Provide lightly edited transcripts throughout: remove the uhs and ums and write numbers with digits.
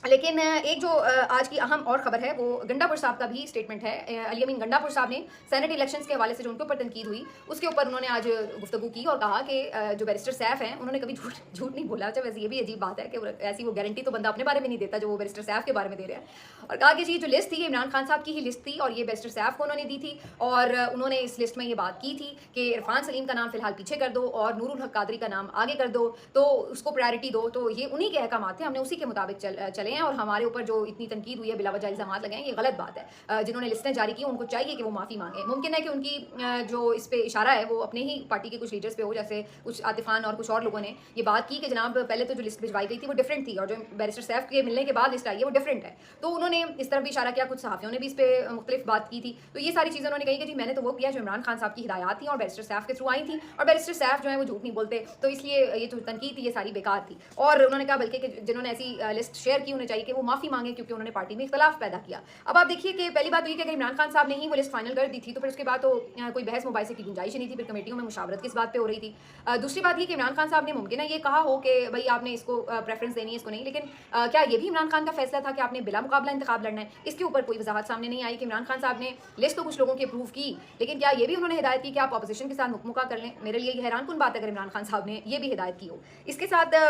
लेकिन एक जो आज की अहम और खबर है वो गंडापुर साहब का भी स्टेटमेंट है। अली अमीन गंडापुर साहब ने सेनेट इलेक्शंस के हवाले से जो उनके ऊपर तनकीद हुई उसके ऊपर उन्होंने आज गुफ्तगू की और कहा कि जो बैरिस्टर सैफ हैं उन्होंने कभी झूठ झूठ नहीं बोला। अच्छा, वैसे ये भी अजीब बात है कि ऐसी वो गारंटी तो बंदा अपने बारे में नहीं देता जो वो बैरिस्टर सैफ के बारे में दे रहा है। और कहा कि जी जो लिस्ट थी ये इमरान खान साहब की ही लिस्ट थी और ये बैरिस्टर सैफ को उन्होंने दी थी और उन्होंने इस लिस्ट में ये बात की थी कि इरफान सलीम का नाम फिलहाल पीछे कर दो और नूरुल हक कादरी का नाम आगे कर दो, तो उसको प्रायोरिटी दो। तो ये उन्हीं के अहकाम थे, हमने उसी के मुताबिक चले हैं और हमारे ऊपर जो इतनी तनकीद हुई है, बिला वजह इल्ज़ाम लगे हैं, ये गलत बात है। जिन्होंने लिस्टें जारी की उनको चाहिए कि वो माफ़ी मांगे। मुमकिन है कि उनकी जो इस पे इशारा है वो अपने ही पार्टी के कुछ लीडर्स पे हो, जैसे कुछ आतिफान और कुछ और लोगों ने ये बात की कि जनाब पहले तो जो लिस्ट भिजवाई गई थी वो डिफरेंट थी और जो बैरिस्टर सैफ के मिलने के बाद लिस्ट आई है वो डिफरेंट है। तो उन्होंने इस तरफ भी इशारा किया, कुछ सहाफ़ियों ने भी इस पर मुख्तलिफ बात की थी। तो ये सारी चीज़ें उन्होंने कही कि जी मैंने तो वो किया जो इमरान खान साहब की हिदायत थी और बैरिस्टर सैफ के थ्रू आई थी और बैरिस्टर सैफ जो है वो झूठ नहीं बोलते, तो इसलिए ये जो तनकीद थी ये सारी बेकार थी। और उन्होंने कहा बल्कि जिन्होंने ऐसी लिस्ट शेयर की उन्हें चाहिए कि वो माफ़ी मांगे क्योंकि उन्होंने पार्टी में इख्तलाफ पैदा किया। अब आप देखिए कि पहली बात तो ये कि अगर इमरान खान साहब ने ही वो लिस्ट फाइनल कर दी थी तो फिर उसके बाद तो कोई बहस मुबाहिसे की गुंजाइश ही नहीं थी, फिर कमेटियों में मुशावरत किस बात पे हो रही थी। दूसरी बात ये कि इमरान खान साहब ने मुमकिन है ये कहा हो कि भाई आपने इसको प्रेफरेंस देनी है इसको नहीं, लेकिन क्या ये भी इमरान खान का फैसला था कि आपने बिला मुकाबला इंतखाब लड़ना है? इसके ऊपर कोई वजाहत सामने नहीं आई कि इमरान खान साहब ने लिस्ट तो कुछ लोगों की अप्रूव की, लेकिन क्या ये भी उन्होंने हिदायत की कि आप अपोजिशन के साथ मुकमुका कर लें? मेरे लिए हैरान कुन बात है अगर इमरान खान साहब ने ये भी हिदायत की हो। इसके साथ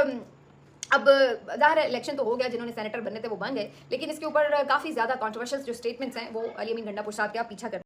अब ज़ाहिर है इलेक्शन तो हो गया, जिन्होंने सेनेटर बनने थे वो बन गए, लेकिन इसके ऊपर काफ़ी ज़्यादा कंट्रोवर्शियल जो स्टेटमेंट्स हैं वो अली अमीन गंडापुर साहब के आप पीछा कर